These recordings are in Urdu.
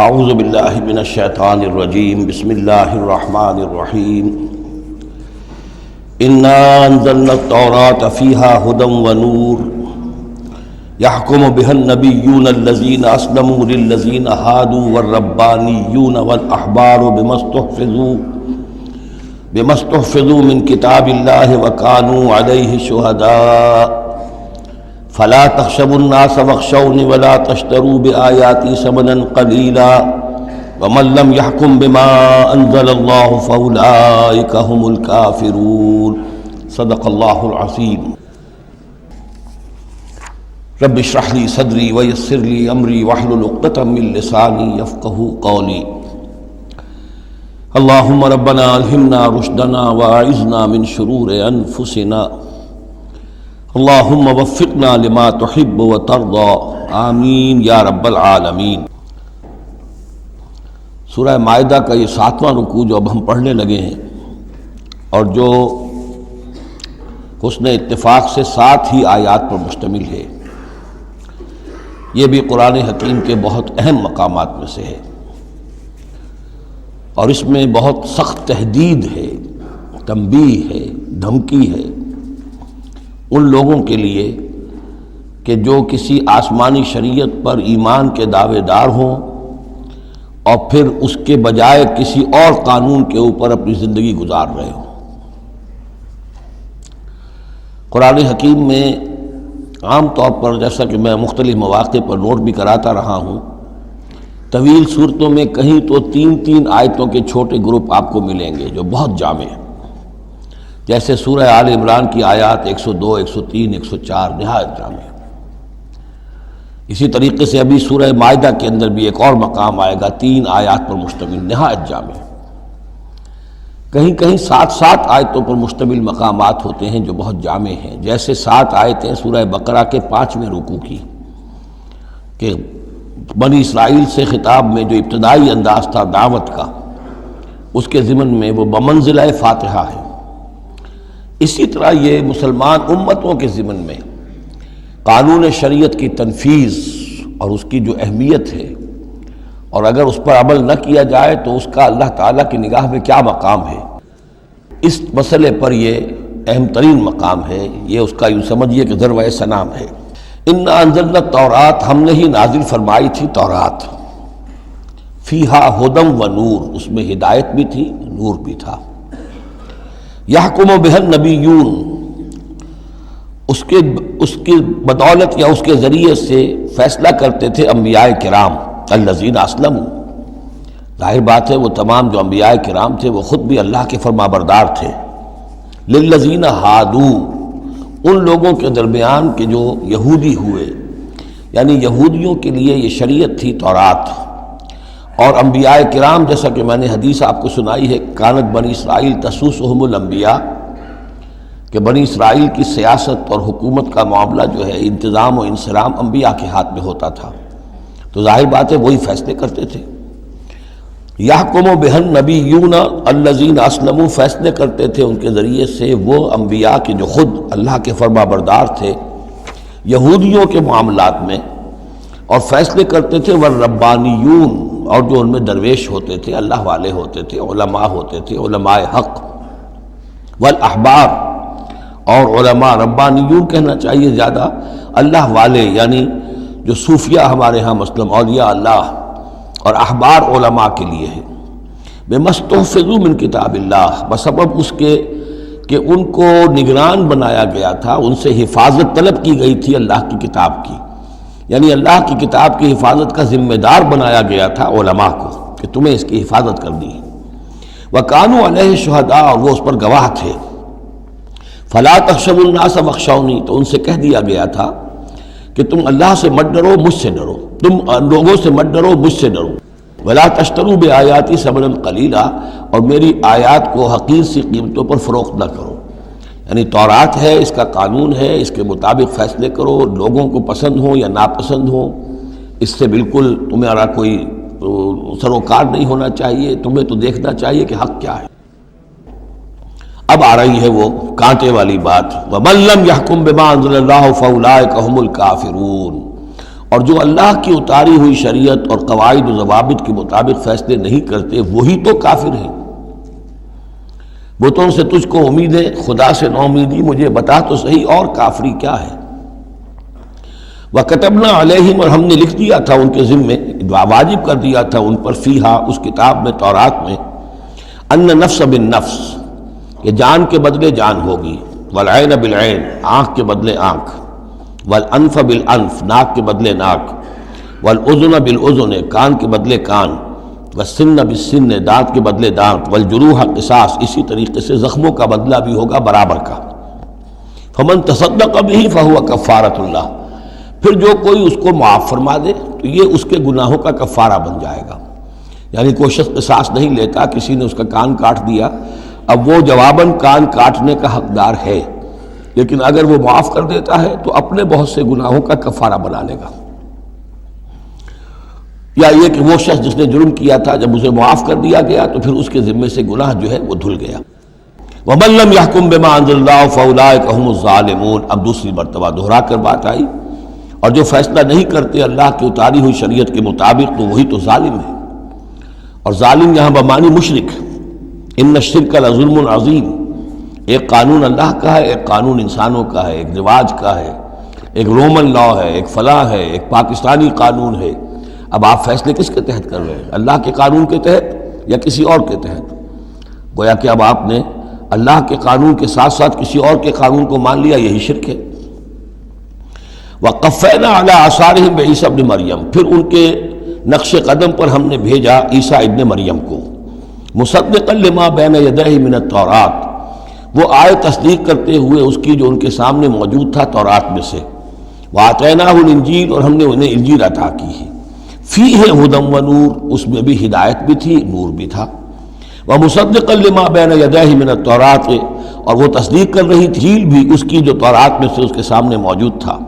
اعوذ باللہ من الشیطان الرجیم بسم اللہ الرحمن الرحیم انا انزلنا التوراة فیہا ھدی ونور یحکم بہا النبیون الذین اسلموا للذین ھادوا والربانیون والاحبار بما استحفظوا من کتاب اللہ وکانوا علیہ شہداء فلا تخشوا الناس واخشوني ولا تشتروا بآياتي ثمنا قليلا ومن لم يحكم بما أنزل الله فأولئك هم الكافرون صدق الله العظيم رب اشرح لي صدري ويسر لي أمري واحلل عقدة من لساني يفقهوا قولي اللهم ربنا ألهمنا رشدنا وأعذنا من شرور أنفسنا اللہم وفقنا لما تحب وترضى آمین یا رب العالمین۔ سورہ مائدہ کا یہ 7واں رکوع جو اب ہم پڑھنے لگے ہیں اور جو حسن اتفاق سے 7 ہی آیات پر مشتمل ہے، یہ بھی قرآن حکیم کے بہت اہم مقامات میں سے ہے اور اس میں بہت سخت تہدید ہے، تنبیہ ہے، دھمکی ہے ان لوگوں کے لیے کہ جو کسی آسمانی شریعت پر ایمان کے دعوے دار ہوں اور پھر اس کے بجائے کسی اور قانون کے اوپر اپنی زندگی گزار رہے ہوں۔ قرآن حکیم میں عام طور پر، جیسا کہ میں مختلف مواقع پر نوٹ بھی کراتا رہا ہوں، طویل صورتوں میں کہیں تو 3 آیتوں کے چھوٹے گروپ آپ کو ملیں گے جو بہت جامع ہیں، جیسے سورہ آل عمران کی آیات 102، 103، 104 نہایت جامع۔ اسی طریقے سے ابھی سورہ مائدہ کے اندر بھی ایک اور مقام آئے گا 3 آیات پر مشتمل، نہایت جامع۔ کہیں کہیں 7 آیتوں پر مشتمل مقامات ہوتے ہیں جو بہت جامع ہیں، جیسے 7 آیتیں سورہ بقرہ کے 5ویں رکوع کی کہ بنی اسرائیل سے خطاب میں جو ابتدائی انداز تھا دعوت کا، اس کے ضمن میں وہ بمنزلہ فاتحہ ہے۔ اسی طرح یہ مسلمان امتوں کے ضمن میں قانون شریعت کی تنفیذ اور اس کی جو اہمیت ہے، اور اگر اس پر عمل نہ کیا جائے تو اس کا اللہ تعالیٰ کی نگاہ میں کیا مقام ہے، اس مسئلے پر یہ اہم ترین مقام ہے۔ یہ اس کا یوں سمجھیے کہ ذروۂ سنام ہے۔ انا انزلنا التوراۃ، ہم نے ہی نازل فرمائی تھی تورات، فیہا ھدی ونور، اس میں ہدایت بھی تھی، نور بھی تھا۔ یحکم بہا النبیون، اس کی بدولت یا اس کے ذریعے سے فیصلہ کرتے تھے انبیاء کرام، الذین اسلموا، ظاہر بات ہے وہ تمام جو انبیاء کرام تھے وہ خود بھی اللہ کے فرما بردار تھے، للذین ھادوا، ان لوگوں کے درمیان کہ جو یہودی ہوئے، یعنی یہودیوں کے لیے یہ شریعت تھی تورات، اور انبیاء کرام جیسا کہ میں نے حدیث آپ کو سنائی ہے، کانت بنی اسرائیل تسوسہم الانبیاء، کہ بنی اسرائیل کی سیاست اور حکومت کا معاملہ جو ہے، انتظام و انصرام انبیاء کے ہاتھ میں ہوتا تھا، تو ظاہر بات ہے وہی فیصلے کرتے تھے۔ یحکم بہا النبیون الذین اسلموا، فیصلے کرتے تھے ان کے ذریعے سے وہ انبیاء کے جو خود اللہ کے فرما بردار تھے یہودیوں کے معاملات میں، اور فیصلے کرتے تھے والربانیون، اور جو ان میں درویش ہوتے تھے، اللہ والے ہوتے تھے، علماء ہوتے تھے، علماء حق، والاحبار، اور علماء، ربانیون کہنا چاہیے زیادہ، اللہ والے، یعنی جو صوفیہ ہمارے ہاں مثلا اولیاء اللہ، اور احبار علماء کے لیے ہے، بما استحفظوا من کتاب اللہ، بسبب اس کے کہ ان کو نگران بنایا گیا تھا، ان سے حفاظت طلب کی گئی تھی اللہ کی کتاب کی، یعنی اللہ کی کتاب کی حفاظت کا ذمہ دار بنایا گیا تھا علماء کو کہ تمہیں اس کی حفاظت کرنی ہے۔ وَكَانُوا عَلَيْهِ شُهَدَاءَ، اور وہ اس پر گواہ تھے۔ فَلَا تَخْشَوُا النَّاسَ وَاخْشَوْنِي، تو ان سے کہہ دیا گیا تھا کہ تم اللہ سے مت ڈرو، مجھ سے ڈرو، تم لوگوں سے مت ڈرو، مجھ سے ڈرو۔ وَلَا تَشْتَرُوا بِآيَاتِي ثَمَنًا قَلِيلًا، اور میری آیات کو حقیر سی قیمتوں پر فروخت نہ کرو، یعنی تورات ہے، اس کا قانون ہے، اس کے مطابق فیصلے کرو، لوگوں کو پسند ہو یا ناپسند ہو، اس سے بالکل تمہارا کوئی سروکار نہیں ہونا چاہیے، تمہیں تو دیکھنا چاہیے کہ حق کیا ہے۔ اب آ رہی ہے وہ کانٹے والی بات، وَمَن لَّمْ يَحْكُم بِمَا أَنزَلَ اللَّهُ فَأُولَٰئِكَ هُمُ الْكَافِرُونَ، اور جو اللہ کی اتاری ہوئی شریعت اور قواعد و ضوابط کے مطابق فیصلے نہیں کرتے وہی تو کافر ہیں۔ بتوں سے تجھ کو امید ہے، خدا سے نو امیدی، مجھے بتا تو صحیح اور کافری کیا ہے۔ وَكَتَبْنَا عَلَيْهِمْ، اور ہم نے لکھ دیا تھا ان کے ذمے، واجب کر دیا تھا ان پر، فیہا، اس کتاب میں، تورات میں، ان نفس بالنفس، کہ جان کے بدلے جان ہوگی، والعین بالعین، آنکھ کے بدلے آنکھ، والانف بالانف، ناک کے بدلے ناک، والاذن بالاذن، کان کے بدلے کان، والسن بالسن، دانت کے بدلے دانت، والجروح قصاص، اسی طریقے سے زخموں کا بدلہ بھی ہوگا برابر کا۔ فمن تصدق به فهو کفارۃ اللہ، پھر جو کوئی اس کو معاف فرما دے تو یہ اس کے گناہوں کا کفارہ بن جائے گا۔ یعنی کوئی شخص قصاص نہیں لیتا، کسی نے اس کا کان کاٹ دیا، اب وہ جواباً کان کاٹنے کا حقدار ہے، لیکن اگر وہ معاف کر دیتا ہے تو اپنے بہت سے گناہوں کا کفارہ بنا لے گا۔ یا یہ کہ وہ شخص جس نے جرم کیا تھا جب اسے معاف کر دیا گیا تو پھر اس کے ذمے سے گناہ جو ہے وہ دھل گیا۔ وَمَن لَّمْ يَحْكُم بِمَا أَنزَلَ اللَّهُ فَأُولَٰئِكَ هُمُ الظَّالِمُونَ، اب دوسری مرتبہ دہرا کر بات آئی، اور جو فیصلہ نہیں کرتے اللہ کی اتاری ہوئی شریعت کے مطابق تو وہی تو ظالم ہے۔ اور ظالم یہاں بمعنی مشرک، ان الشرک لظلم عظیم، ایک قانون اللہ کا ہے، ایک قانون انسانوں کا ہے، ایک رواج کا ہے، ایک رومن لا ہے، ایک فلاں ہے، ایک پاکستانی قانون ہے۔ اب آپ فیصلے کس کے تحت کر رہے ہیں؟ اللہ کے قانون کے تحت یا کسی اور کے تحت؟ گویا کہ اب آپ نے اللہ کے قانون کے ساتھ ساتھ کسی اور کے قانون کو مان لیا، یہی شرک ہے۔ وَقَفَّيْنَا عَلَىٰ آثَارِهِمْ بِعِیسیٰ ابْنِ مریم، پھر ان کے نقش قدم پر ہم نے بھیجا عیسیٰ ابن مریم کو، مصدقا لما بین یدیہ من التوراۃ، وہ آئے تصدیق کرتے ہوئے اس کی جو ان کے سامنے موجود تھا تورات میں سے، وَآتَيْنَاهُ الْإِنْجِيلَ، اور ہم نے انہیں انجیل عطا کی ہے، فیہ ھدی ونور، اس میں بھی ہدایت بھی تھی، نور بھی تھا، ومصدقا لما بین یدیہ من التوراۃ، اور وہ تصدیق کر رہی تھی انجیل بھی اس کی جو تورات میں سے اس کے سامنے موجود تھا،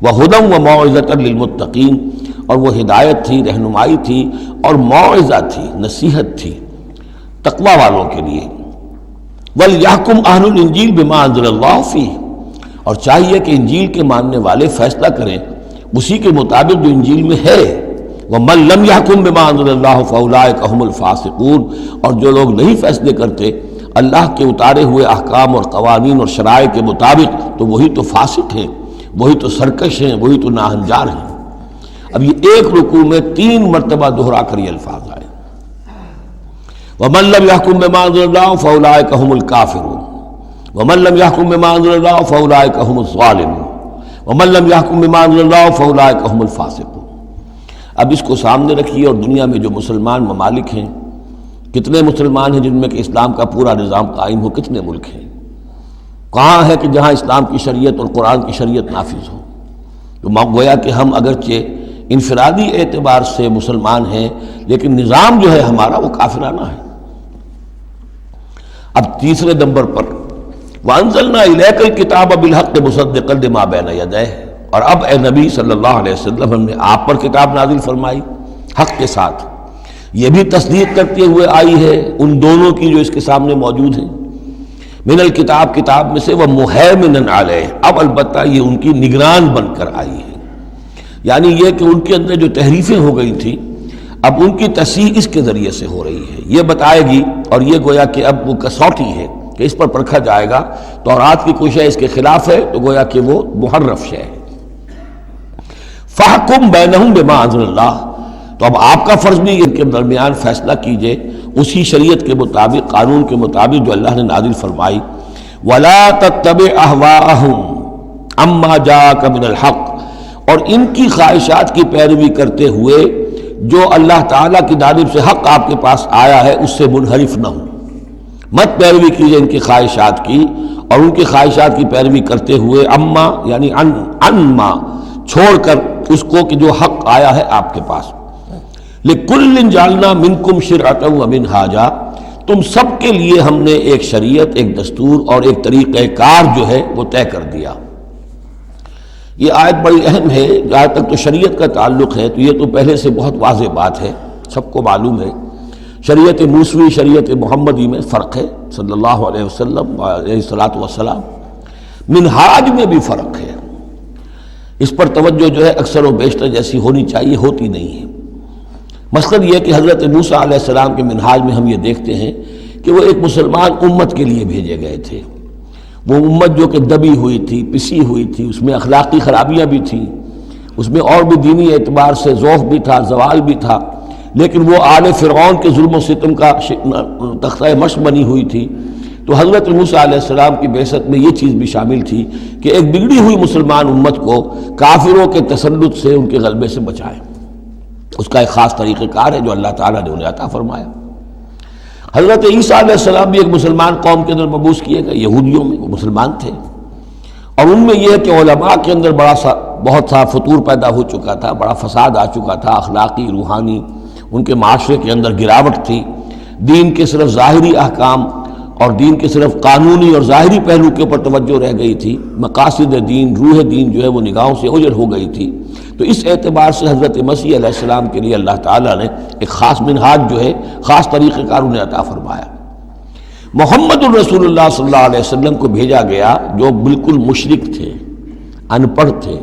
وہدی وموعظۃ للمتقین، اور وہ ہدایت تھی، رہنمائی تھی، اور موعظہ تھی، نصیحت تھی تقوی والوں کے لیے۔ وَلْيَحْكُمْ أَهْلُ الْإِنْجِيلِ بِمَا أَنزَلَ اللَّهُ فِيهِ، اور چاہیے کہ انجیل کے ماننے والے فیصلہ کریں اسی کے مطابق جو انجیل میں ہے۔ وَمَن لَّمْ يَحْكُمْ بِمَا أَنزَلَ اللَّهُ فَأُولَٰئِكَ هُمُ الْفَاسِقُونَ، اور جو لوگ نہیں فیصلے کرتے اللہ کے اتارے ہوئے احکام اور قوانین اور شرائع کے مطابق تو وہی تو فاسق ہیں، وہی تو سرکش ہیں، وہی تو ناہنجار ہیں۔ اب یہ ایک رکوع میں 3 مرتبہ دہرا کر یہ الفاظ آئے، وَمَن لَّمْ يَحْكُم بِمَا أَنزَلَ اللَّهُ فَأُولَٰئِكَ هُمُ الْكَافِرُونَ وَمَن لَّمْ يَحْكُم بِمَا أَنزَلَ اللَّهُ فَأُولَٰئِكَ هُمُ الظَّالِمُونَ وَمَن لَّمْ يَحْكُم بِمَا أَنزَلَ اللَّهُ فَأُولَٰئِكَ هُمُ الْفَاسِقُونَ۔ اب اس کو سامنے رکھیے، اور دنیا میں جو مسلمان ممالک ہیں، کتنے مسلمان ہیں جن میں کہ اسلام کا پورا نظام قائم ہو؟ کتنے ملک ہیں؟ کہاں ہے کہ جہاں اسلام کی شریعت اور قرآن کی شریعت نافذ ہو؟ تو گویا کہ ہم اگرچہ انفرادی اعتبار سے مسلمان ہیں لیکن نظام جو ہے ہمارا وہ کافرانہ ہے۔ اب تیسرے نمبر پر وَأَنزَلْنَا إِلَيْكَ الْكِتَابَ بِالْحَقِّ مُصَدِّقًا لِمَا بَيْنَ يَدَيْهِ، اور اب اے نبی صلی اللہ علیہ وسلم ہم نے آپ پر کتاب نازل فرمائی حق کے ساتھ، یہ بھی تصدیق کرتے ہوئے آئی ہے ان دونوں کی جو اس کے سامنے موجود ہیں، من الکتاب، کتاب میں سے، وَمُهَيْمِنًا عَلَيْهِ، اب البتہ یہ ان کی نگران بن کر آئی ہے، یعنی یہ کہ ان کے اندر جو تحریفیں ہو گئی تھیں اب ان کی تصحیح اس کے ذریعے سے ہو رہی ہے، یہ بتائے گی، اور یہ گویا کہ اب وہ کسوٹی ہے کہ اس پر پرکھا جائے گا، تورات کی کوئی شے اس کے خلاف ہے تو گویا کہ وہ محرف شے ہے۔ فَحْكُم بَيْنَهُم بِمَا أَنزَلَ اللَّهُ، تو اب آپ کا فرض بھی ان کے درمیان فیصلہ کیجئے اسی شریعت کے مطابق، قانون کے مطابق جو اللہ نے نازل فرمائی۔ وَلَا تَتَّبِعْ أَهْوَاءَهُمْ عَمَّا جَاءَكَ مِنَ الْحَقِّ، اور ان کی خواہشات کی پیروی کرتے ہوئے جو اللہ تعالیٰ کی جانب سے حق آپ کے پاس آیا ہے اس سے منحرف نہ ہوں، مت پیروی کیجئے ان کی خواہشات کی، اور ان کی خواہشات کی پیروی کرتے ہوئے اما یعنی انما چھوڑ کر اس کو کہ جو حق آیا ہے آپ کے پاس۔ لِكُلٍّ جَعَلْنَا مِنْكُمْ شِرْعَةً وَمِنْهَاجًا، تم سب کے لیے ہم نے ایک شریعت، ایک دستور اور ایک طریقہ کار جو ہے وہ طے کر دیا۔ یہ آیت بڑی اہم ہے، جہاں تک تو شریعت کا تعلق ہے تو یہ تو پہلے سے بہت واضح بات ہے، سب کو معلوم ہے، شریعت موسوی شریعت محمدی میں فرق ہے، صلی اللہ علیہ وسلم علیہ الصلاۃ والسلام۔ منہاج میں بھی فرق ہے، اس پر توجہ جو ہے اکثر و بیشتر جیسی ہونی چاہیے ہوتی نہیں ہے۔ مثلاً یہ کہ حضرت موسیٰ علیہ السلام کے منہاج میں ہم یہ دیکھتے ہیں کہ وہ ایک مسلمان امت کے لیے بھیجے گئے تھے۔ وہ امت جو کہ دبی ہوئی تھی، پسی ہوئی تھی، اس میں اخلاقی خرابیاں بھی تھیں، اس میں اور بھی دینی اعتبار سے ذوف بھی تھا، زوال بھی تھا، لیکن وہ آل فرعون کے ظلم و ستم کا تختہ مشق بنی ہوئی تھی۔ تو حضرت موسیٰ علیہ السلام کی بعثت میں یہ چیز بھی شامل تھی کہ ایک بگڑی ہوئی مسلمان امت کو کافروں کے تسلط سے، ان کے غلبے سے بچائے۔ اس کا ایک خاص طریقہ کار ہے جو اللہ تعالیٰ نے انہیں عطا فرمایا۔ حضرت عیسیٰ علیہ السلام بھی ایک مسلمان قوم کے اندر مبعوث کیے گئے، یہودیوں میں، وہ مسلمان تھے، اور ان میں یہ ہے کہ علماء کے اندر بہت سا فتور پیدا ہو چکا تھا، بڑا فساد آ چکا تھا، اخلاقی، روحانی، ان کے معاشرے کے اندر گراوٹ تھی۔ دین کے صرف ظاہری احکام اور دین کے صرف قانونی اور ظاہری پہلو کے اوپر توجہ رہ گئی تھی، مقاصد دین، روح دین جو ہے وہ نگاہوں سے اوجھل ہو گئی تھی۔ تو اس اعتبار سے حضرت مسیح علیہ السلام کے لیے اللہ تعالیٰ نے ایک خاص منہاج جو ہے، خاص طریقہ کار انہیں عطا فرمایا۔ محمد الرسول اللہ صلی اللہ علیہ وسلم کو بھیجا گیا جو بالکل مشرک تھے، ان پڑھ تھے،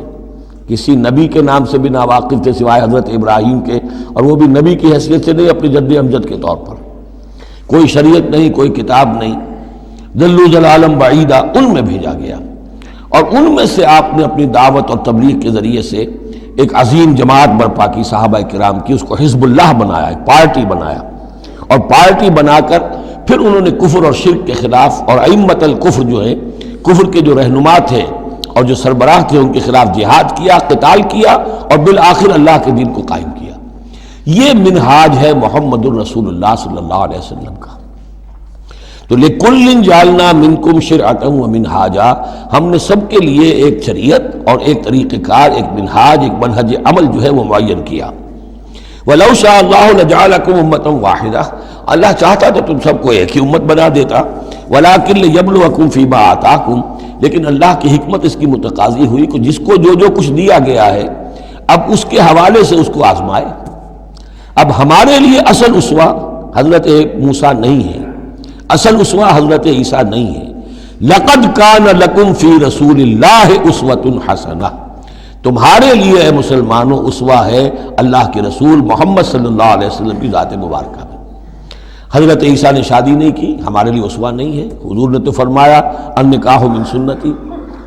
کسی نبی کے نام سے بھی ناواقف تھے سوائے حضرت ابراہیم کے، اور وہ بھی نبی کی حیثیت سے نہیں، اپنی جد امجد کے طور پر، کوئی شریعت نہیں، کوئی کتاب نہیں، ضلوا ضلالا بعیدا، ان میں بھیجا گیا، اور ان میں سے آپ نے اپنی دعوت اور تبلیغ کے ذریعے سے ایک عظیم جماعت برپا کی صحابہ کرام کی، اس کو حزب اللہ بنایا، ایک پارٹی بنایا، اور پارٹی بنا کر پھر انہوں نے کفر اور شرک کے خلاف، اور ائمۃ الکفر جو ہیں، کفر کے جو رہنما تھے اور جو سربراہ تھے، ان کے خلاف جہاد کیا، قتال کیا، اور بالآخر اللہ کے دین کو قائم کیا۔ یہ منہاج ہے محمد الرسول اللہ صلی اللہ علیہ وسلم کا۔ تو لِكُلٍّ جَعَلْنَا مِنْكُمْ شِرْعَةً وَمِنْهَاجًا، ہم نے سب کے لیے ایک شریعت اور ایک طریقہ کار، ایک منہاج، ایک منہج عمل جو ہے وہ معین کیا۔ وَلَوْ شَاءَ اللَّهُ لَجَعَلَكُمْ أُمَّةً وَاحِدَةً، اللہ چاہتا تو تم سب کو ایک ہی امت بنا دیتا، وَلَكِنْ لِيَبْلُوَكُمْ فِي مَا آتَاكُمْ، لیکن اللہ کی حکمت اس کی متقاضی ہوئی کہ جس کو جو کچھ دیا گیا ہے، اب اس کے حوالے سے اس کو آزمائے۔ اب ہمارے لیے اصل اسوہ حضرت موسیٰ نہیں ہے، اصل اسوہ حضرت عیسیٰ نہیں ہے۔ لَقَدْ كَانَ لَكُمْ فِي رَسُولِ اللَّهِ أُسْوَةٌ حَسَنَةٌ، تمہارے لیے اے مسلمانوں اسوہ ہے اللہ کے رسول محمد صلی اللہ علیہ وسلم کی ذات مبارکہ میں۔ حضرت عیسیٰ نے شادی نہیں کی، ہمارے لیے اسوہ نہیں ہے۔ حضور نے تو فرمایا النکاح من سنتی،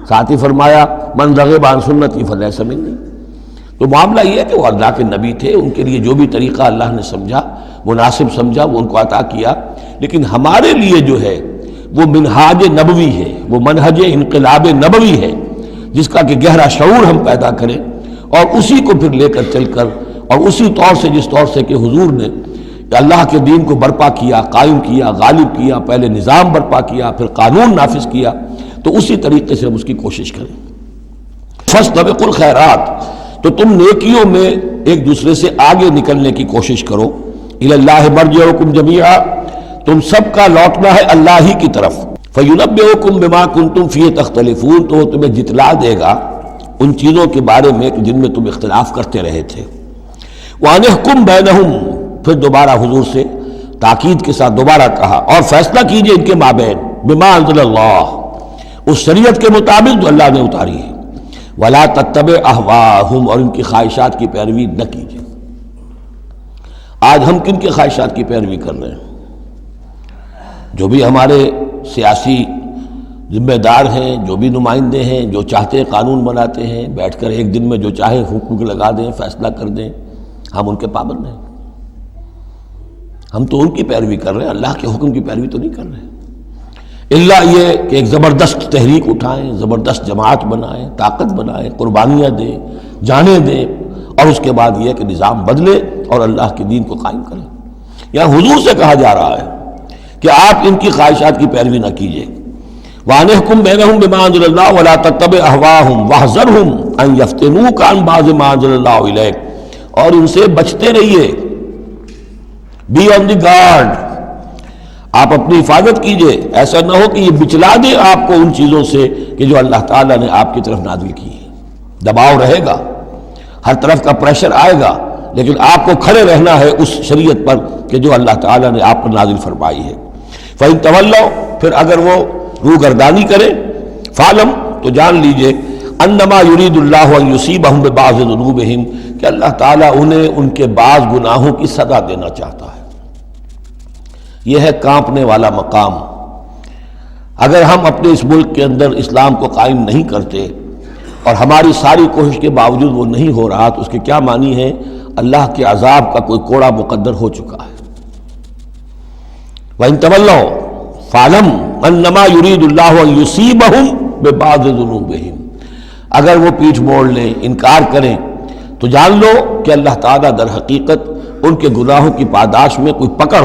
ساتھ ہی فرمایا من رغب عن سنتی فلیس منی۔ تو معاملہ یہ ہے کہ وہ اللہ کے نبی تھے، ان کے لیے جو بھی طریقہ اللہ نے سمجھا، مناسب سمجھا، وہ ان کو عطا کیا، لیکن ہمارے لیے جو ہے وہ منہاج نبوی ہے، وہ منہج انقلاب نبوی ہے، جس کا کہ گہرا شعور ہم پیدا کریں، اور اسی کو پھر لے کر چل کر، اور اسی طور سے جس طور سے کہ حضور نے اللہ کے دین کو برپا کیا، قائم کیا، غالب کیا، پہلے نظام برپا کیا، پھر قانون نافذ کیا، تو اسی طریقے سے ہم اس کی کوشش کریں۔ فاستبقوا الخیرات، تو تم نیکیوں میں ایک دوسرے سے آگے نکلنے کی کوشش کرو۔ الی اللہ مرجعکم جمیعا، تم سب کا لوٹنا ہے اللہ ہی کی طرف۔ فینبئکم بما کنتم فیہ تختلفون، تو وہ تمہیں جتلا دے گا ان چیزوں کے بارے میں جن میں تم اختلاف کرتے رہے تھے۔ وانحکم بینہم، پھر دوبارہ حضور سے تاکید کے ساتھ دوبارہ کہا، اور فیصلہ کیجئے ان کے مابین، بما انزل اللہ، اس شریعت کے مطابق جو اللہ نے اتاری ہے۔ ولا تتبع اہواہم، اور ان کی خواہشات کی پیروی نہ کیجیے۔ آج ہم کن کی خواہشات کی پیروی کر رہے ہیں؟ جو بھی ہمارے سیاسی ذمہ دار ہیں، جو بھی نمائندے ہیں، جو چاہتے ہیں قانون بناتے ہیں، بیٹھ کر ایک دن میں جو چاہے حکم لگا دیں، فیصلہ کر دیں، ہم ان کے پابند ہیں۔ ہم تو ان کی پیروی کر رہے ہیں، اللہ کے حکم کی پیروی تو نہیں کر رہے۔ اللہ یہ کہ ایک زبردست تحریک اٹھائیں، زبردست جماعت بنائیں، طاقت بنائیں، قربانیاں دیں، جانیں دیں، اور اس کے بعد یہ کہ نظام بدلے اور اللہ کے دین کو قائم کریں۔ یہاں حضور سے کہا جا رہا ہے کہ آپ ان کی خواہشات کی پیروی نہ کیجیے۔ وَأَنِحْكُمْ بَيْنَهُمْ بِمَا أَنزَلَ اللَّهُ وَلَا تَتَّبِعْ أَهْوَاءَهُمْ وَاحْذَرْهُمْ أَن يَفْتِنُوكَ عَن بَعْضِ مَا أَنزَلَ اللَّهُ إِلَيْكَ، اور ان سے بچتے رہیے، بی آن دی گارڈ، آپ اپنی حفاظت کیجئے، ایسا نہ ہو کہ یہ بچلا دے آپ کو ان چیزوں سے کہ جو اللہ تعالیٰ نے آپ کی طرف نازل کی ہے۔ دباؤ رہے گا، ہر طرف کا پریشر آئے گا، لیکن آپ کو کھڑے رہنا ہے اس شریعت پر کہ جو اللہ تعالیٰ نے آپ پر نازل فرمائی ہے۔ فَإِن تَوَلَّوْا، پھر اگر وہ روگردانی کرے، فَعْلَمْ، تو جان لیجئے، انما یرید اللہ ان یصیبہم ببعض ذنوبہم، کہ اللہ تعالیٰ انہیں ان کے بعض گناہوں کی سزا دینا چاہتا ہے۔ یہ ہے کانپنے والا مقام۔ اگر ہم اپنے اس ملک کے اندر اسلام کو قائم نہیں کرتے اور ہماری ساری کوشش کے باوجود وہ نہیں ہو رہا، تو اس کے کیا معنی ہے؟ اللہ کے عذاب کا کوئی کوڑا مقدر ہو چکا ہے۔ وَإِن تَوَلَّوْا فَاعْلَمْ أَنَّمَا يُرِيدُ اللَّهُ أَن يُصِيبَهُم بِبَعْضِ ذُنُوبِهِمْ، اگر وہ پیٹھ موڑ لیں، انکار کریں، تو جان لو کہ اللہ تعالیٰ در حقیقت ان کے گناہوں کی پاداش میں کوئی پکڑ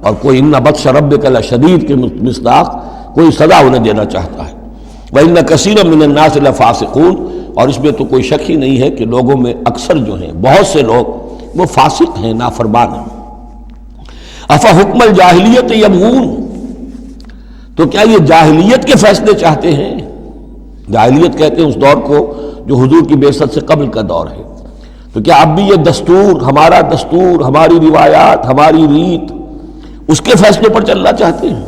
اور کوئی ان بطش ربک لشدید کے مصداق کوئی سزا انہیں دینا چاہتا ہے۔ وَإِنَّ كَثِيرًا مِّنَ النَّاسِ لَفَاسِقُونَ، اور اس میں تو کوئی شک ہی نہیں ہے کہ لوگوں میں اکثر جو ہیں، بہت سے لوگ وہ فاسق ہیں، نافرمان ہیں۔ أَفَحُكْمَ الْجَاهِلِيَّةِ يَبْغُونَ، تو کیا یہ جاہلیت کے فیصلے چاہتے ہیں؟ جاہلیت کہتے ہیں اس دور کو جو حضور کی بعثت سے قبل کا دور ہے۔ تو کیا اب بھی یہ دستور، ہمارا دستور، ہماری روایات، ہماری ریت، اس کے فیصلوں پر چلنا چاہتے ہیں؟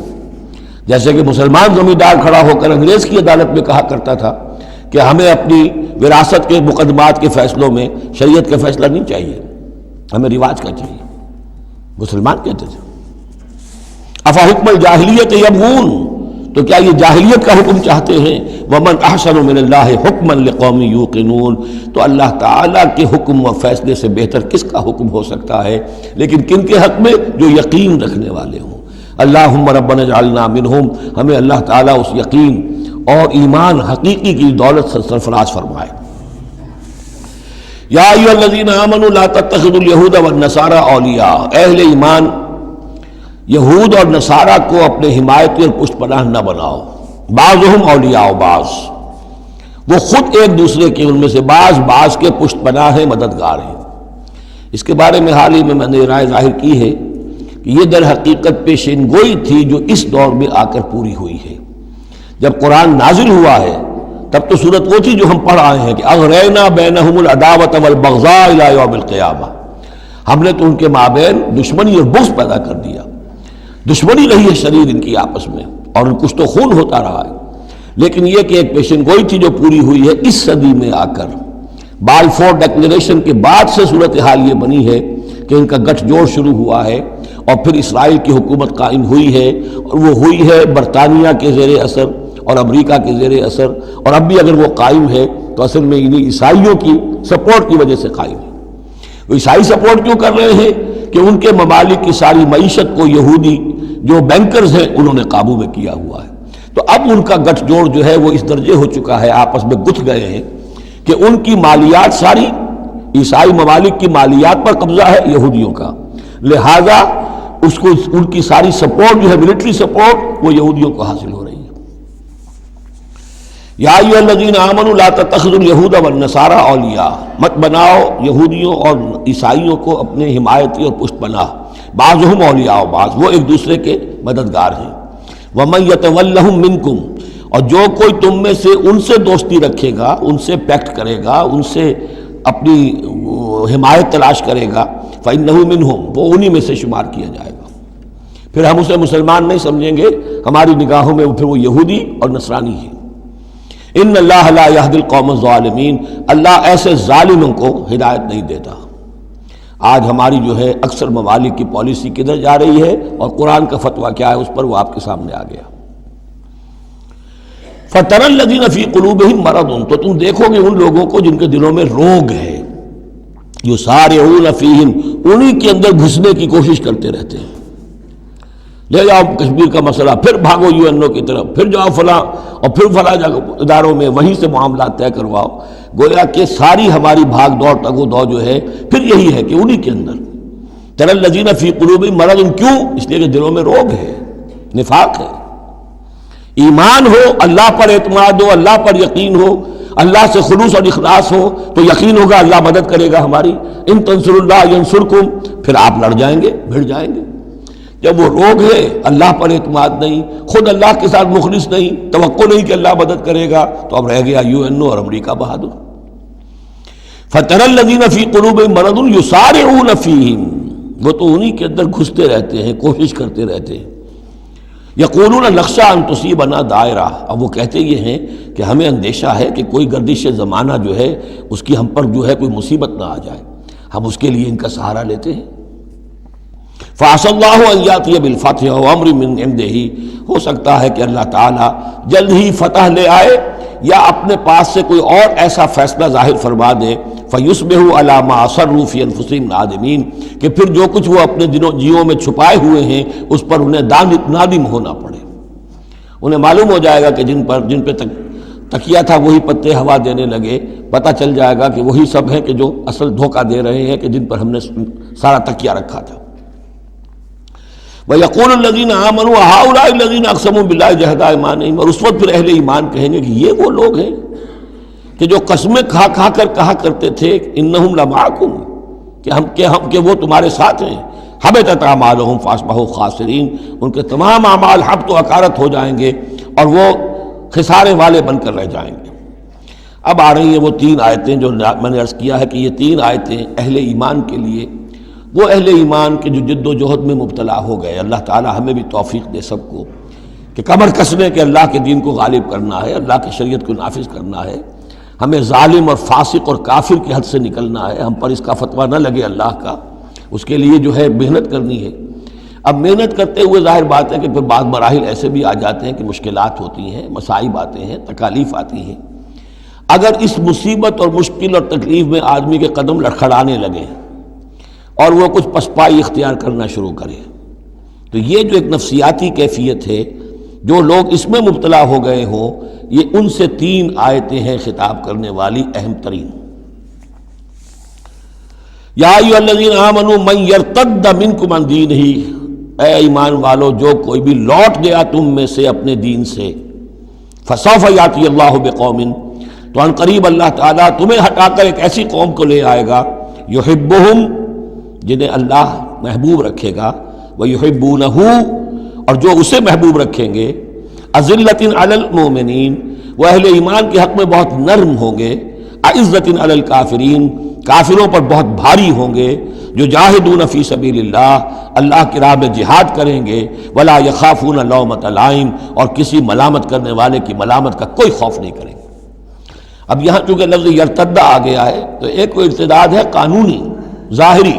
جیسے کہ مسلمان زمیندار کھڑا ہو کر انگریز کی عدالت میں کہا کرتا تھا کہ ہمیں اپنی وراثت کے مقدمات کے فیصلوں میں شریعت کا فیصلہ نہیں چاہیے، ہمیں رواج کا چاہیے، مسلمان کہتے تھے۔ افحکم الجاہلیت یبغون، تو کیا یہ جاہلیت کا حکم چاہتے ہیں؟ ومن احسن من اللہ حکما لقوم یوقنون، تو اللہ تعالیٰ کے حکم و فیصلے سے بہتر کس کا حکم ہو سکتا ہے؟ لیکن کن کے حق میں؟ جو یقین رکھنے والے ہوں۔ اللہم ربنا اجعلنا منہم، ہمیں اللہ تعالیٰ اس یقین اور ایمان حقیقی کی دولت سے سرفراز فرمائے۔ یا ایھا الذین آمنوا لا تتخذوا اليہود والنصارى اولیاء، اہل ایمان یہود اور نصارہ کو اپنے حمایتی اور پشت پناہ نہ بناؤ۔ بعضهم اولیاء بعض، وہ خود ایک دوسرے کے، ان میں سے بعض کے پشت پناہ ہیں، مددگار ہیں۔ اس کے بارے میں حال ہی میں نے رائے ظاہر کی ہے کہ یہ در حقیقت پیشین گوئی تھی جو اس دور میں آ کر پوری ہوئی ہے۔ جب قرآن نازل ہوا ہے تب تو صورت وہ تھی جو ہم پڑھ آئے ہیں کہ اغرینا بینہم العداوۃ والبغضاء الی یوم القیامہ، ہم نے تو ان کے مابین دشمنی اور بغض پیدا کر دیا، دشمنی رہی ہے شدید ان کی آپس میں، اور کچھ تو خون ہوتا رہا ہے۔ لیکن یہ کہ ایک پیشین گوئی تھی جو پوری ہوئی ہے اس صدی میں آ کر۔ بالفور ڈکلیریشن کے بعد سے صورتحال یہ بنی ہے کہ ان کا گٹھ جوڑ شروع ہوا ہے، اور پھر اسرائیل کی حکومت قائم ہوئی ہے، اور وہ ہوئی ہے برطانیہ کے زیر اثر اور امریکہ کے زیر اثر، اور اب بھی اگر وہ قائم ہے تو اصل میں انہیں عیسائیوں کی سپورٹ کی وجہ سے قائم ہے۔ وہ عیسائی سپورٹ کیوں کر رہے ہیں؟ کہ ان کے ممالک کی ساری معیشت کو یہودی جو بینکرز ہیں انہوں نے قابو میں کیا ہوا ہے۔ تو اب ان کا گٹھ جوڑ جو ہے وہ اس درجے ہو چکا ہے، آپس میں گتھ گئے ہیں کہ ان کی مالیات ساری عیسائی ممالک کی مالیات پر قبضہ ہے یہودیوں کا، لہذا اس کو ان کی ساری سپورٹ جو ہے ملٹری سپورٹ وہ یہودیوں کو حاصل ہو رہی ہے۔ یا ایھا الذین آمنوا لا تتخذوا اليہود والنصارى اولیاء، مت بناؤ یہودیوں اور عیسائیوں کو اپنے حمایتی اور پشت پناہ۔ بعضهم اولیاء بعض، وہ ایک دوسرے کے مددگار ہیں۔ ومن یتولہم منکم، اور جو کوئی تم میں سے ان سے دوستی رکھے گا، ان سے پیکٹ کرے گا، ان سے اپنی حمایت تلاش کرے گا، فإنہ منہم، وہ انہی میں سے شمار کیا جائے گا۔ پھر ہم اسے مسلمان نہیں سمجھیں گے، ہماری نگاہوں میں پھر وہ یہودی اور نصرانی ہے۔ ان اللہ لا یہدی القوم الظالمین، اللہ ایسے ظالموں کو ہدایت نہیں دیتا۔ آج ہماری جو ہے اکثر ممالک کی پالیسی کدھر جا رہی ہے اور قرآن کا فتویٰ کیا ہے اس پر وہ آپ کے سامنے آ گیا۔ فَتَرَى الَّذِينَ فِي قُلُوبِهِم مَرَضٌ، تو تم دیکھو گے ان لوگوں کو جن کے دلوں میں روگ ہے، يُسَارِعُونَ فِيهِمْ، انہی کے اندر گھسنے کی کوشش کرتے رہتے ہیں۔ لے جاؤ کشمیر کا مسئلہ، پھر بھاگو UN کی طرف، پھر جاؤ فلاں اور پھر فلاں جگہ اداروں میں، وہیں سے معاملات طے کرواؤ۔ گویا کہ ساری ہماری بھاگ دوڑ تگ و دو جو ہے پھر یہی ہے کہ انہی کے اندر تَرَى الَّذِينَ فِي قُلُوبِهِم مَرَضٌ، کیوں؟ اس لیے کہ دلوں میں روگ ہے، نفاق ہے۔ ایمان ہو، اللہ پر اعتماد ہو، اللہ پر یقین ہو، اللہ سے خلوص اور اخلاص ہو تو یقین ہوگا اللہ مدد کرے گا ہماری۔ ان تنصروا اللہ ینصرکم، پھر آپ لڑ جائیں گے، بھڑ جائیں گے۔ جب وہ روگ ہے، اللہ پر اعتماد نہیں، خود اللہ کے ساتھ مخلص نہیں، توقع نہیں کہ اللہ مدد کرے گا، تو اب رہ گیا UNO اور امریکہ بہادر۔ فَتَرَى الَّذِينَ فِي قُلُوبِهِم مَرَضٌ يُسَارِعُونَ فِيهِمْ، وہ تو انہی کے اندر گھستے رہتے ہیں، کوشش کرتے رہتے ہیں۔ یقولون نخشی ان تصیبنا دائرہ، اب وہ کہتے یہ ہیں کہ ہمیں اندیشہ ہے کہ کوئی گردش زمانہ جو ہے اس کی ہم پر جو ہے کوئی مصیبت نہ آ جائے، ہم اس کے لیے ان کا سہارا لیتے ہیں۔ فَعَسَى اللَّهُ أَن يَأْتِيَ بِالْفَتْحِ وَأَمْرٍ مِّنْ عِندِهِ، ہو سکتا ہے کہ اللہ تعالیٰ جلد ہی فتح لے آئے یا اپنے پاس سے کوئی اور ایسا فیصلہ ظاہر فرما دے، فَيُصْبِحُوا عَلَىٰ مَا أَصَرُّوا فِي أَنفُسِهِمْ نَادِمِينَ، کہ پھر جو کچھ وہ اپنے جیوں میں چھپائے ہوئے ہیں اس پر انہیں نادم ہونا پڑے۔ انہیں معلوم ہو جائے گا کہ جن پہ تکیہ تھا وہی پتے ہوا دینے لگے، پتہ چل جائے گا کہ وہی سب ہیں کہ جو اصل دھوکہ دے رہے ہیں کہ جن پر ہم نے سارا تکیہ رکھا تھا۔ وَيَقُولُ الَّذِينَ آمَنُوا هَؤُلَاءِ الَّذِينَ أَقْسَمُوا بِاللَّهِ جَهْدَ أَيْمَانِهِمْ، اور اس وقت پھر اہل ایمان کہیں گے کہ یہ وہ لوگ ہیں کہ جو قسمیں کھا کھا کر کہا کرتے تھے اِنَّهُمْ لَمَعَكُمْ کہ وہ تمہارے ساتھ ہیں، حَبِطَتْ أَعْمَالُهُمْ فَأَصْبَحُوا خَاسِرِينَ، ان کے تمام اعمال حبط و اکارت ہو جائیں گے اور وہ خسارے والے بن کر رہ جائیں گے۔ اب آ رہی ہیں وہ تین آیتیں جو میں نے عرض کیا ہے کہ یہ تین آیتیں اہل ایمان کے لیے، وہ اہل ایمان کے جو جد و جہد میں مبتلا ہو گئے، اللہ تعالی ہمیں بھی توفیق دے سب کو کہ کمر کسنے کہ اللہ کے دین کو غالب کرنا ہے، اللہ کی شریعت کو نافذ کرنا ہے، ہمیں ظالم اور فاسق اور کافر کی حد سے نکلنا ہے، ہم پر اس کا فتویٰ نہ لگے اللہ کا، اس کے لیے جو ہے محنت کرنی ہے۔ اب محنت کرتے ہوئے ظاہر بات ہے کہ پھر بعض مراحل ایسے بھی آ جاتے ہیں کہ مشکلات ہوتی ہیں، مصائب آتے ہیں، تکالیف آتی ہیں۔ اگر اس مصیبت اور مشکل اور تکلیف میں آدمی کے قدم لڑکھڑانے لگے اور وہ کچھ پسپائی اختیار کرنا شروع کرے، تو یہ جو ایک نفسیاتی کیفیت ہے، جو لوگ اس میں مبتلا ہو گئے ہوں، یہ ان سے تین آیتیں ہیں خطاب کرنے والی اہم ترین۔ یا ایھا الذین آمنوا من یرتد منکم عن دینہ، اے ایمان والو جو کوئی بھی لوٹ گیا تم میں سے اپنے دین سے، فسوف یاتی اللہ بقوم، تو ان قریب اللہ تعالیٰ تمہیں ہٹا کر ایک ایسی قوم کو لے آئے گا، یحبہم، جنہیں اللہ محبوب رکھے گا، ویحبونہ، اور جو اسے محبوب رکھیں گے، اذلۃ علی المؤمنین، وہ اہل ایمان کے حق میں بہت نرم ہوں گے، اعزۃ علی الکافرین، کافروں پر بہت بھاری ہوں گے، جو جاہدون فی سبیل اللہ، اللہ کی راہ میں جہاد کریں گے، ولا یخافون لومۃ لائم، اور کسی ملامت کرنے والے کی ملامت کا کوئی خوف نہیں کریں گے۔ اب یہاں چونکہ لفظ یرتدہ آ گیا ہے تو ایک کوئی ارتداد ہے قانونی ظاہری،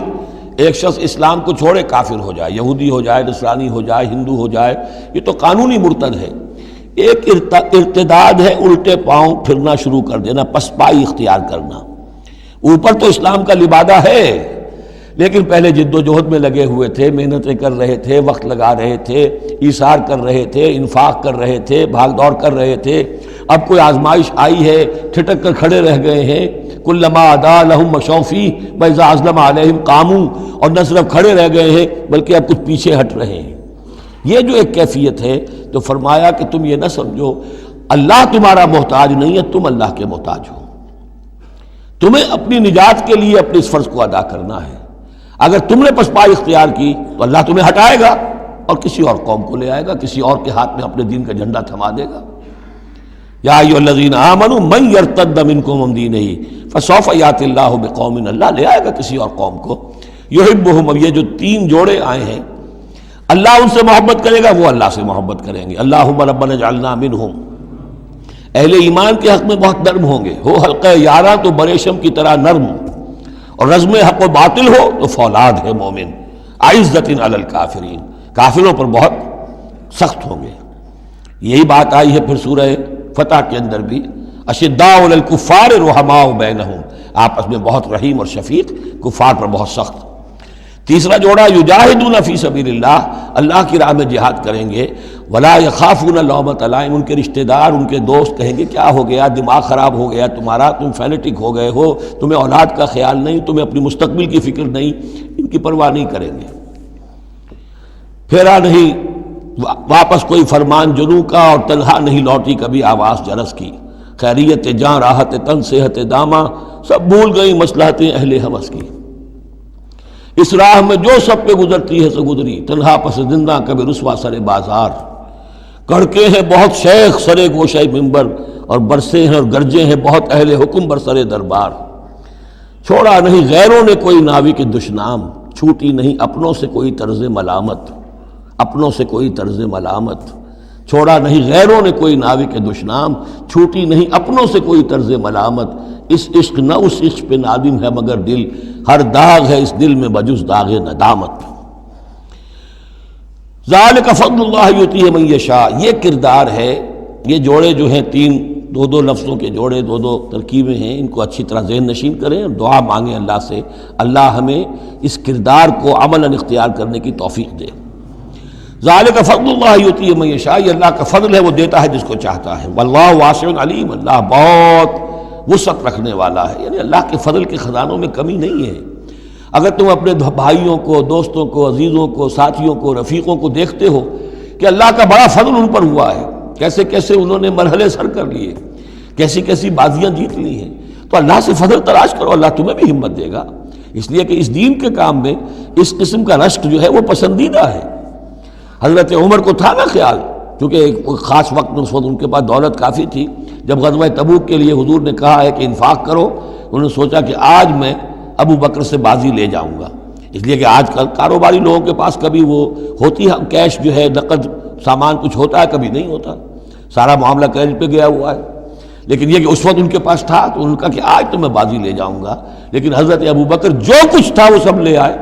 ایک شخص اسلام کو چھوڑے کافر ہو جائے، یہودی ہو جائے، نصرانی ہو جائے، ہندو ہو جائے، یہ تو قانونی مرتد ہے۔ ایک ارتداد ہے الٹے پاؤں پھرنا شروع کر دینا، پسپائی اختیار کرنا۔ اوپر تو اسلام کا لبادہ ہے لیکن پہلے جد و جہد میں لگے ہوئے تھے، محنتیں کر رہے تھے، وقت لگا رہے تھے، ایثار کر رہے تھے، انفاق کر رہے تھے، بھاگ دوڑ کر رہے تھے، اب کوئی آزمائش آئی ہے ٹھٹک کر کھڑے رہ گئے ہیں، کلما ادا لہم مشوا فیہ واذا اظلم علیہم قاموا، اور نہ صرف کھڑے رہ گئے ہیں بلکہ اب کچھ پیچھے ہٹ رہے ہیں۔ یہ جو ایک کیفیت ہے تو فرمایا کہ تم یہ نہ سمجھو اللہ تمہارا محتاج نہیں ہے، تم اللہ کے محتاج ہو، تمہیں اپنی نجات کے لیے اپنے اس فرض کو ادا کرنا ہے۔ اگر تم نے پسپائی اختیار کی تو اللہ تمہیں ہٹائے گا اور کسی اور قوم کو لے آئے گا، کسی اور کے ہاتھ میں اپنے دین کا جھنڈا تھما دے گا۔ یا ایھا الذین آمنوا من یرتد منکم عن دینہ فسوف یاتی اللہ بقوم، اللہ لے آئے گا کسی اور قوم کو، یحبہم، اب یہ جو تین جوڑے آئے ہیں، اللہ ان سے محبت کرے گا، وہ اللہ سے محبت کریں گے۔ اللہم ربنا اجعلنا منہم، اہل ایمان کے حق میں بہت نرم ہوں گے، ہو حلقہ یاراں تو بریشم کی طرح نرم، اور رزم حق و باطل ہو تو فولاد ہے مومن، اعزۃ علی الکافرین، کافروں پر بہت سخت ہوں گے۔ یہی بات آئی ہے پھر سورہ فتح کے اندر بھی، اشداء علی الکفار رحماء بینہم، آپس میں بہت رحیم اور شفیق، کفار پر بہت سخت۔ تیسرا جوڑا یجاہدون فی سبیل اللہ، اللہ کی راہ میں جہاد کریں گے، ولا یخافون لومۃ لائم، ان کے رشتہ دار، ان کے دوست کہیں گے کیا ہو گیا، دماغ خراب ہو گیا تمہارا، تم فینیٹک ہو گئے ہو، تمہیں اولاد کا خیال نہیں، تمہیں اپنی مستقبل کی فکر نہیں، ان کی پرواہ نہیں کریں گے۔ پھیرا نہیں واپس کوئی فرمان جنوں کا، اور تنہا نہیں لوٹی کبھی آواز جرس کی، خیریت جاں راحت تن صحت داماں، سب بھول گئی مصلحتیں اہل ہوس کی۔ اس راہ میں جو سب پہ گزرتی ہے سو گزری، تنہا پس زندہ کبھی رسوا سر بازار، کڑکے ہیں بہت شیخ سرے گوشہ منبر، اور برسے ہیں اور گرجے ہیں بہت اہل حکم بر سر دربار۔ چھوڑا نہیں غیروں نے کوئی ناوی کے دشنام، چھوٹی نہیں اپنوں سے کوئی طرز ملامت۔ اپنوں سے کوئی طرز ملامت، چھوڑا نہیں غیروں نے کوئی ناوی کے دشنام، چھوٹی نہیں اپنوں سے کوئی طرز ملامت، اس عشق نہ اس عشق پہ نادم ہے مگر دل، ہر داغ ہے اس دل میں بجز داغ ندامت۔ ذالک فضل اللہ یؤتیہ من یشاء، یہ کردار ہے، یہ جوڑے جو ہیں تین دو دو لفظوں کے جوڑے، دو دو ترکیبیں ہیں، ان کو اچھی طرح ذہن نشین کریں اور دعا مانگیں اللہ سے، اللہ ہمیں اس کردار کو عملاً اختیار کرنے کی توفیق دے۔ ذالک فضل اللہ یؤتیہ من یشاء، یہ اللہ کا فضل ہے، وہ دیتا ہے جس کو چاہتا ہے، واللہ واسع علیم، اللہ بہت وسعت رکھنے والا ہے، یعنی اللہ کے فضل کے خزانوں میں کمی نہیں ہے۔ اگر تم اپنے بھائیوں کو، دوستوں کو، عزیزوں کو، ساتھیوں کو، رفیقوں کو دیکھتے ہو کہ اللہ کا بڑا فضل ان پر ہوا ہے، کیسے کیسے انہوں نے مرحلے سر کر لیے، کیسی کیسی بازیاں جیت لی ہیں، تو اللہ سے فضل تلاش کرو، اللہ تمہیں بھی ہمت دے گا، اس لیے کہ اس دین کے کام میں اس قسم کا رشک جو ہے وہ پسندیدہ ہے۔ حضرت عمر کو تھا نا خیال، کیونکہ ایک خاص وقت میں اس وقت ان کے پاس دولت کافی تھی، جب غزوہ تبوک کے لیے حضور نے کہا ہے کہ انفاق کرو، انہوں نے سوچا کہ آج میں ابو بکر سے بازی لے جاؤں گا، اس لیے کہ آج کل کاروباری لوگوں کے پاس کبھی وہ ہوتی ہے کیش جو ہے، نقد سامان کچھ ہوتا ہے، کبھی نہیں ہوتا، سارا معاملہ کریڈٹ پہ گیا ہوا ہے، لیکن یہ کہ اس وقت ان کے پاس تھا تو انہوں نے کہا کہ آج تو میں بازی لے جاؤں گا، لیکن حضرت ابو بکر جو کچھ تھا وہ سب لے آئے،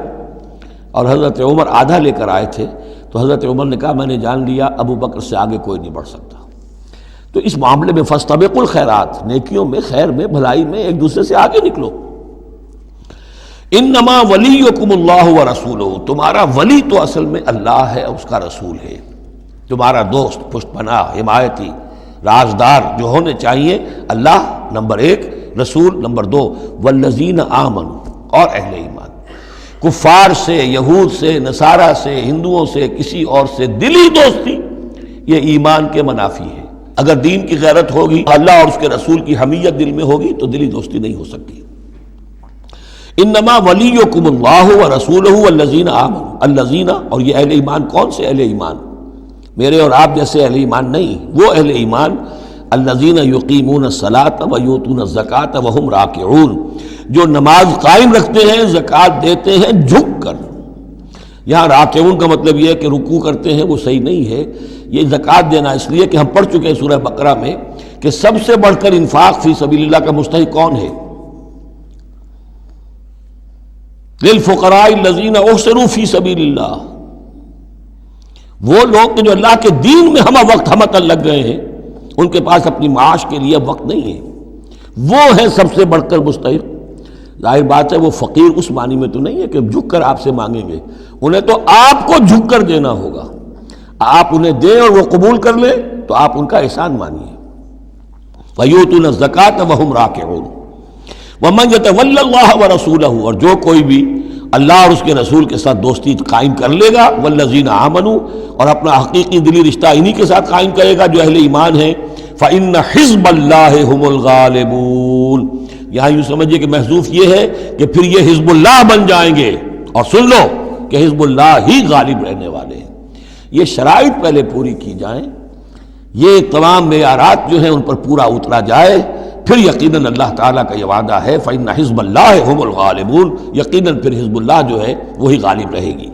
اور حضرت عمر آدھا لے کر آئے تھے، تو حضرت عمر نے کہا میں نے جان لیا ابو بکر سے آگے کوئی نہیں بڑھ سکتا۔ تو اس معاملے میں فاستبقوا الخیرات، نیکیوں میں، خیر میں، بھلائی میں ایک دوسرے سے آگے نکلو۔ انما ولیکم اللہ ورسولہ، تمہارا ولی تو اصل میں اللہ ہے، اس کا رسول ہے، تمہارا دوست، پشت پناہ، حمایتی، رازدار جو ہونے چاہیے اللہ نمبر ایک، رسول نمبر دو، والذین آمنوا، اور اہل ایمان۔ کفار سے، یہود سے، نصارہ سے، ہندوؤں سے، کسی اور سے دلی دوستی یہ ایمان کے منافی ہے۔ اگر دین کی غیرت ہوگی، اللہ اور اس کے رسول کی حمیت دل میں ہوگی تو دلی دوستی نہیں ہو سکتی۔ انما ولیکم اللہ ورسولہ والذین آمنوا، الذین، اور یہ اہل ایمان کون سے اہل ایمان؟ میرے اور آپ جیسے اہل ایمان نہیں، وہ اہل ایمان الذین یقیمون الصلاۃ ویؤتون الزکاۃ وہم راکعون، جو نماز قائم رکھتے ہیں، زکوٰۃ دیتے ہیں جھک کر۔ یہاں راکعون کا مطلب یہ ہے کہ رکوع کرتے ہیں، وہ صحیح نہیں ہے، یہ زکوٰۃ دینا اس لیے کہ ہم پڑھ چکے ہیں سورہ بقرہ میں کہ سب سے بڑھ کر انفاق فی سبیل اللہ کا مستحق کون ہے؟ للفقراء الذین احصروا فی سبیل اللہ، وہ لوگ جو اللہ کے دین میں ہمہ وقت ہمہ لگ گئے ہیں، ان کے پاس اپنی معاش کے لیے وقت نہیں ہے، وہ ہے سب سے بڑھ کر مستحق۔ ظاہر بات ہے وہ فقیر اس معنی میں تو نہیں ہے کہ جھک کر آپ سے مانگیں گے، انہیں تو آپ کو جھک کر دینا ہوگا، آپ انہیں دیں اور وہ قبول کر لیں تو آپ ان کا احسان مانیے۔ وَيُؤْتُونَ الزَّكَاةَ وَهُمْ رَاكِعُونَ وَمَنْ يَتَوَلَّ اللَّهَ وَرَسُولَهُ، اور جو کوئی بھی اللہ اور اس کے رسول کے ساتھ دوستی قائم کر لے گا، والذین آمنوا، اور اپنا حقیقی دلی رشتہ انہی کے ساتھ قائم کرے گا جو اہل ایمان ہیں، فإن حزب اللہ هم الغالبون، یہاں یوں سمجھیے کہ محذوف یہ ہے کہ پھر یہ حزب اللہ بن جائیں گے، اور سن لو کہ حزب اللہ ہی غالب رہنے والے ہیں۔ یہ شرائط پہلے پوری کی جائیں، یہ تمام معیارات جو ہیں ان پر پورا اترا جائے، پھر یقیناً اللہ تعالیٰ کا یہ وعدہ ہے فإن حزب اللہ هم الغالبون، یقیناً پھر حزب اللہ جو ہے وہی غالب رہے گی۔